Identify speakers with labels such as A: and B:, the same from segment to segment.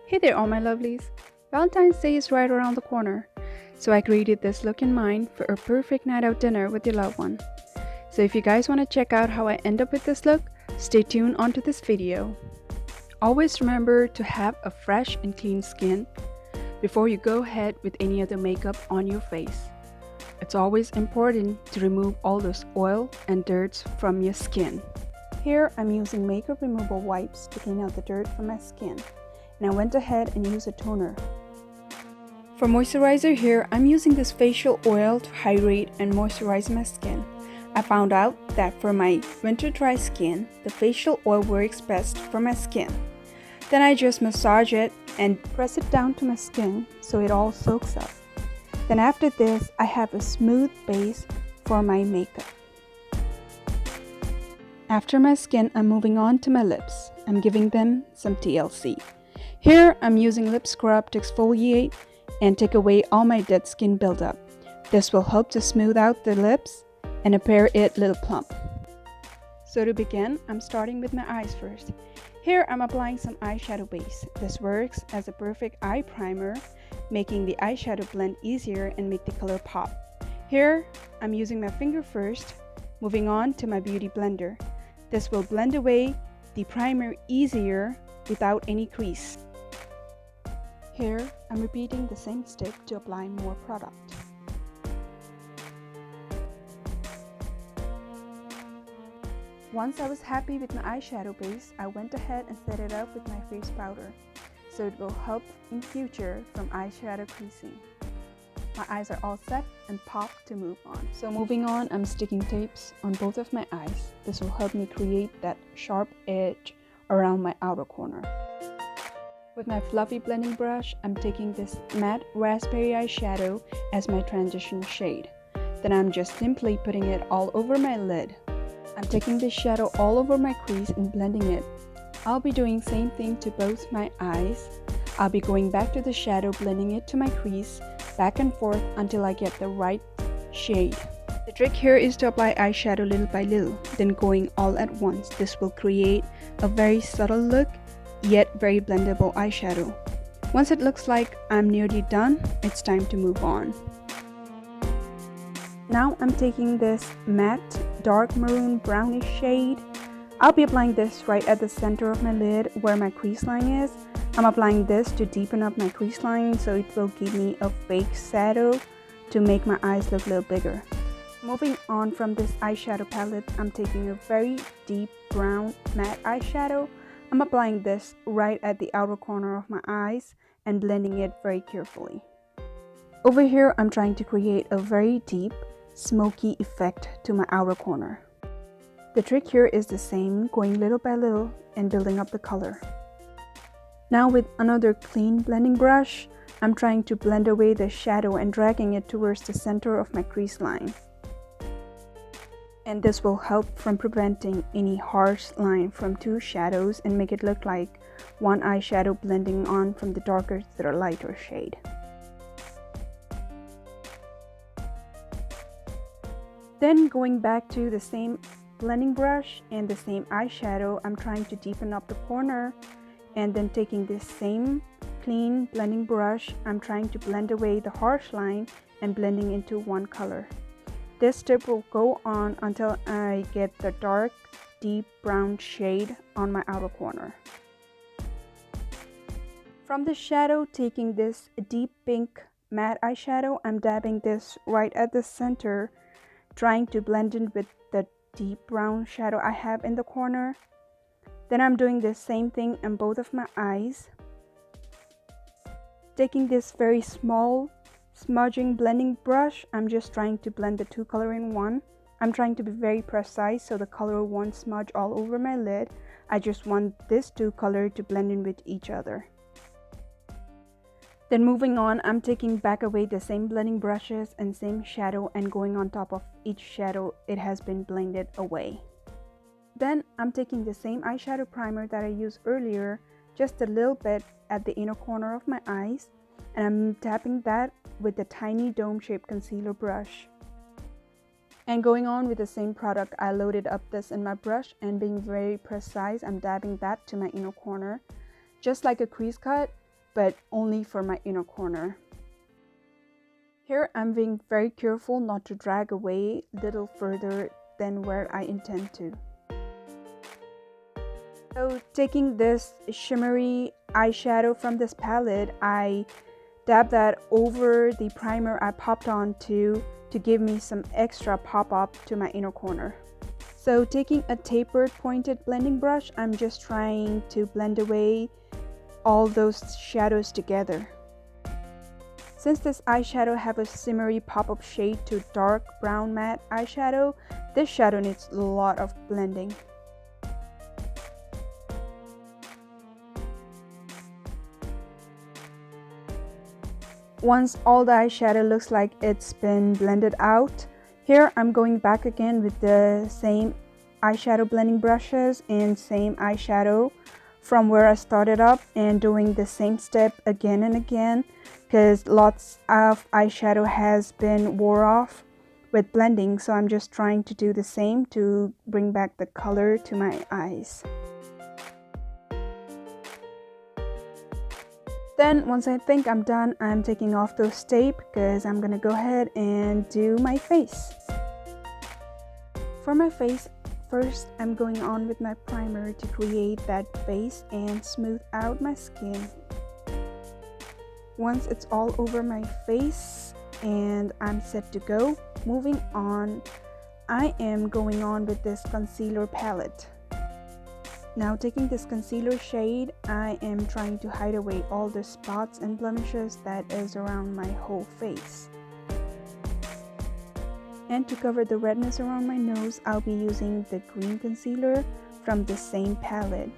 A: Hey there all my lovelies! Valentine's Day is right around the corner, so I created this look in mind for a perfect night out dinner with your loved one. So if you guys want to check out how I end up with this look, stay tuned onto this video. Always remember to have a fresh and clean skin before you go ahead with any other makeup on your face. It's always important to remove all those oil and dirt from your skin. Here I'm using makeup removal wipes to clean out the dirt from my skin. And I went ahead and used a toner. For moisturizer here, I'm using this facial oil to hydrate and moisturize my skin. I found out that for my winter dry skin, the facial oil works best for my skin. Then I just massage it and press it down to my skin so it all soaks up. Then after this, I have a smooth base for my makeup. After my skin, I'm moving on to my lips. I'm giving them some TLC. Here, I'm using lip scrub to exfoliate and take away all my dead skin buildup. This will help to smooth out the lips and appear it little plump. So to begin, I'm starting with my eyes first. Here, I'm applying some eyeshadow base. This works as a perfect eye primer, making the eyeshadow blend easier and make the color pop. Here, I'm using my finger first, moving on to my beauty blender. This will blend away the primer easier without any crease. Here, I'm repeating the same step to apply more product. Once I was happy with my eyeshadow base, I went ahead and set it up with my face powder, so it will help in future from eyeshadow creasing. My eyes are all set and popped to move on. So moving on, I'm sticking tapes on both of my eyes. This will help me create that sharp edge around my outer corner. With my fluffy blending brush, I'm taking this matte raspberry eyeshadow as my transition shade. Then I'm just simply putting it all over my lid. I'm taking this shadow all over my crease and blending it. I'll be doing same thing to both my eyes. I'll be going back to the shadow, blending it to my crease, back and forth until I get the right shade. The trick here is to apply eyeshadow little by little, then going all at once. This will create a very subtle look, yet very blendable eyeshadow. Once it looks like I'm nearly done, it's time to move on. Now I'm taking this matte dark maroon brownish shade. I'll be applying this right at the center of my lid where my crease line is. I'm applying this to deepen up my crease line so it will give me a fake shadow to make my eyes look a little bigger. Moving on from this eyeshadow palette, I'm taking a very deep brown matte eyeshadow. I'm applying this right at the outer corner of my eyes and blending it very carefully. Over here, I'm trying to create a very deep, smoky effect to my outer corner. The trick here is the same, going little by little and building up the color. Now with another clean blending brush, I'm trying to blend away the shadow and dragging it towards the center of my crease line. And this will help from preventing any harsh line from two shadows and make it look like one eyeshadow blending on from the darker to the lighter shade. Then going back to the same blending brush and the same eyeshadow, I'm trying to deepen up the corner, and then taking this same clean blending brush, I'm trying to blend away the harsh line and blending into one color. This step will go on until I get the dark, deep brown shade on my outer corner. From the shadow, taking this deep pink matte eyeshadow, I'm dabbing this right at the center, trying to blend in with the deep brown shadow I have in the corner. Then I'm doing the same thing in both of my eyes. Taking this very small smudging blending brush, I'm just trying to blend the two colors in one. I'm trying to be very precise so the color won't smudge all over my lid. I just want this two colors to blend in with each other. Then moving on, I'm taking back away the same blending brushes and same shadow and going on top of each shadow it has been blended away. Then I'm taking the same eyeshadow primer that I used earlier, just a little bit at the inner corner of my eyes, and I'm tapping that with the tiny dome-shaped concealer brush. And going on with the same product, I loaded up this in my brush and being very precise, I'm dabbing that to my inner corner. Just like a crease cut, but only for my inner corner. Here I'm being very careful not to drag away a little further than where I intend to. So taking this shimmery eyeshadow from this palette, I dab that over the primer I popped on to give me some extra pop-up to my inner corner. So taking a tapered pointed blending brush, I'm just trying to blend away all those shadows together. Since this eyeshadow have a shimmery pop-up shade to dark brown matte eyeshadow, this shadow needs a lot of blending. Once all the eyeshadow looks like it's been blended out, here I'm going back again with the same eyeshadow blending brushes and same eyeshadow from where I started up, and doing the same step again and again because lots of eyeshadow has been wore off with blending, so I'm just trying to do the same to bring back the color to my eyes. Then once I think I'm done, I'm taking off those tape because I'm gonna go ahead and do my face. For my face, first I'm going on with my primer to create that base and smooth out my skin. Once it's all over my face and I'm set to go, moving on, I am going on with this concealer palette. Now taking this concealer shade, I am trying to hide away all the spots and blemishes that is around my whole face. And to cover the redness around my nose, I'll be using the green concealer from the same palette.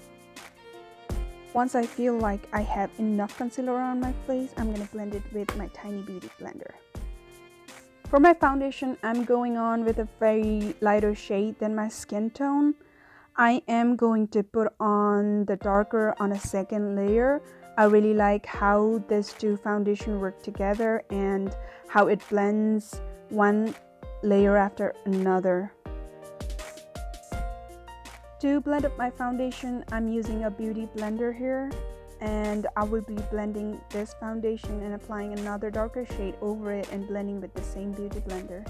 A: Once I feel like I have enough concealer around my face, I'm going to blend it with my tiny beauty blender. For my foundation, I'm going on with a very lighter shade than my skin tone. I am going to put on the darker on a second layer. I really like how these two foundation work together and how it blends one layer after another. To blend up my foundation, I'm using a beauty blender here, and I will be blending this foundation and applying another darker shade over it and blending with the same beauty blender.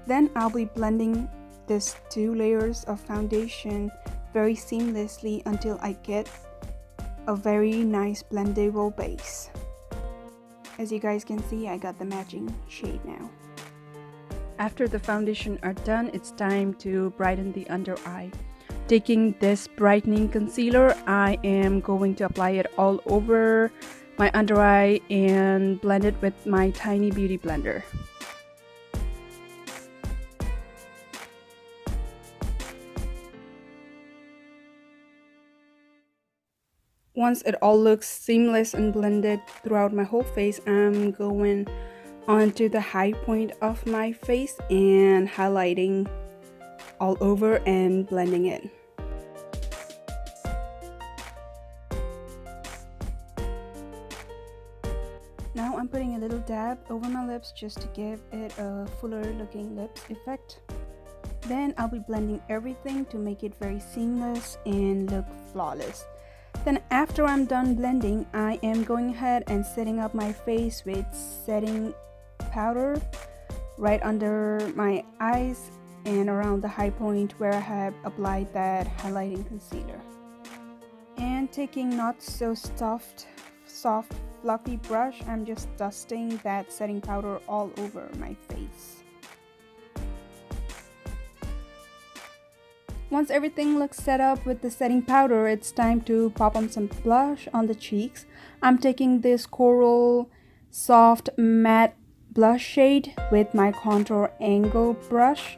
A: Then I'll be blending these two layers of foundation very seamlessly until I get a very nice blendable base. As you guys can see, I got the matching shade now. After the foundation are done, it's time to brighten the under eye. Taking this brightening concealer, I am going to apply it all over my under eye and blend it with my tiny beauty blender. Once it all looks seamless and blended throughout my whole face, I'm going onto the high point of my face and highlighting all over and blending it. Now I'm putting a little dab over my lips just to give it a fuller looking lips effect. Then I'll be blending everything to make it very seamless and look flawless. Then after I'm done blending, I am going ahead and setting up my face with setting powder right under my eyes and around the high point where I have applied that highlighting concealer. And taking not so soft fluffy brush, I'm just dusting that setting powder all over my face. Once everything looks set up with the setting powder, it's time to pop on some blush on the cheeks. I'm taking this coral soft matte blush shade with my contour angle brush.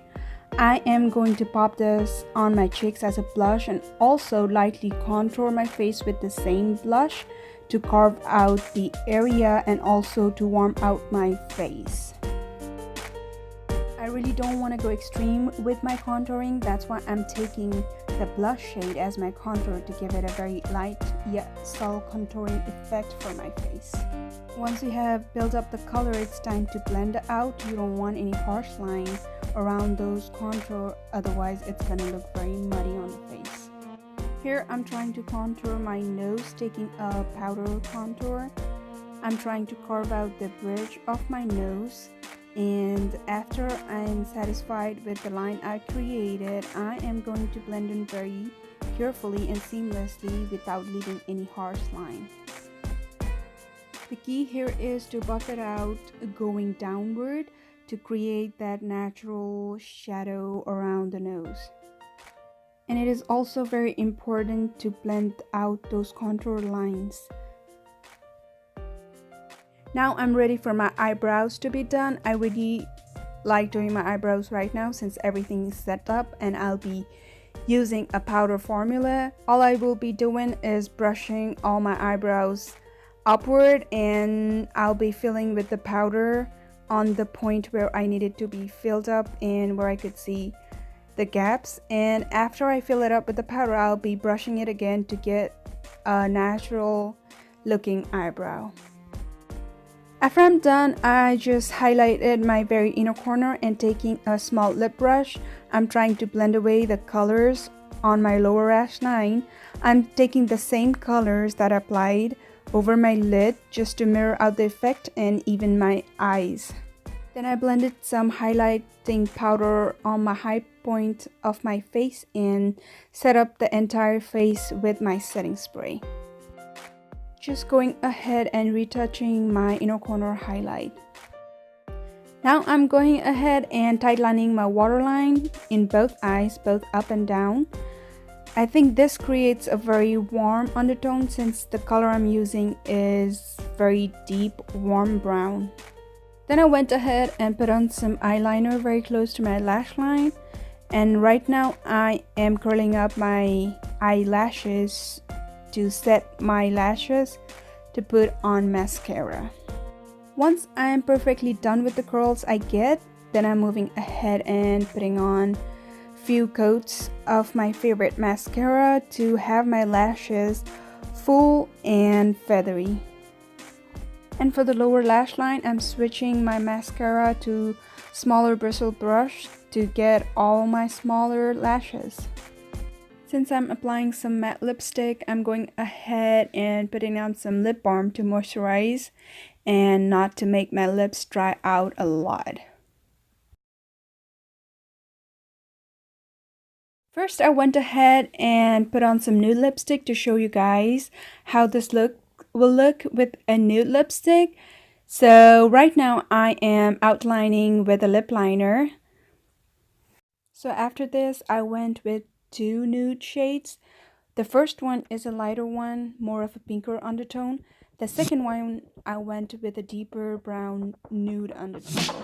A: I am going to pop this on my cheeks as a blush and also lightly contour my face with the same blush to carve out the area and also to warm out my face. I really don't want to go extreme with my contouring, that's why I'm taking the blush shade as my contour to give it a very light yet subtle contouring effect for my face. Once you have built up the color, it's time to blend it out. You don't want any harsh lines around those contour, otherwise it's gonna look very muddy on the face. Here I'm trying to contour my nose, taking a powder contour. I'm trying to carve out the bridge of my nose, and after I'm satisfied with the line I created, I am going to blend in very carefully and seamlessly without leaving any harsh line. The key here is to buff it out going downward to create that natural shadow around the nose. And it is also very important to blend out those contour lines. Now I'm ready for my eyebrows to be done. I really like doing my eyebrows right now since everything is set up, and I'll be using a powder formula. All I will be doing is brushing all my eyebrows upward, and I'll be filling with the powder on the point where I need it to be filled up and where I could see the gaps. And after I fill it up with the powder, I'll be brushing it again to get a natural looking eyebrow. After I'm done, I just highlighted my very inner corner, and taking a small lip brush, I'm trying to blend away the colors on my lower lash line. I'm taking the same colors that I applied over my lid just to mirror out the effect and even my eyes. Then I blended some highlighting powder on my high point of my face and set up the entire face with my setting spray. Just going ahead and retouching my inner corner highlight. Now I'm going ahead and tightlining my waterline in both eyes, both up and down. I think this creates a very warm undertone since the color I'm using is very deep warm brown. Then I went ahead and put on some eyeliner very close to my lash line, and right now I am curling up my eyelashes to set my lashes to put on mascara. Once I am perfectly done with the curls I get, then I'm moving ahead and putting on few coats of my favorite mascara to have my lashes full and feathery. And for the lower lash line, I'm switching my mascara to smaller bristle brush to get all my smaller lashes. Since I'm applying some matte lipstick, I'm going ahead and putting on some lip balm to moisturize and not to make my lips dry out a lot. First, I went ahead and put on some nude lipstick to show you guys how this look will look with a nude lipstick. So right now I am outlining with a lip liner. So after this, I went with two nude shades. The first one is a lighter one, more of a pinker undertone. The second one, I went with a deeper brown nude undertone.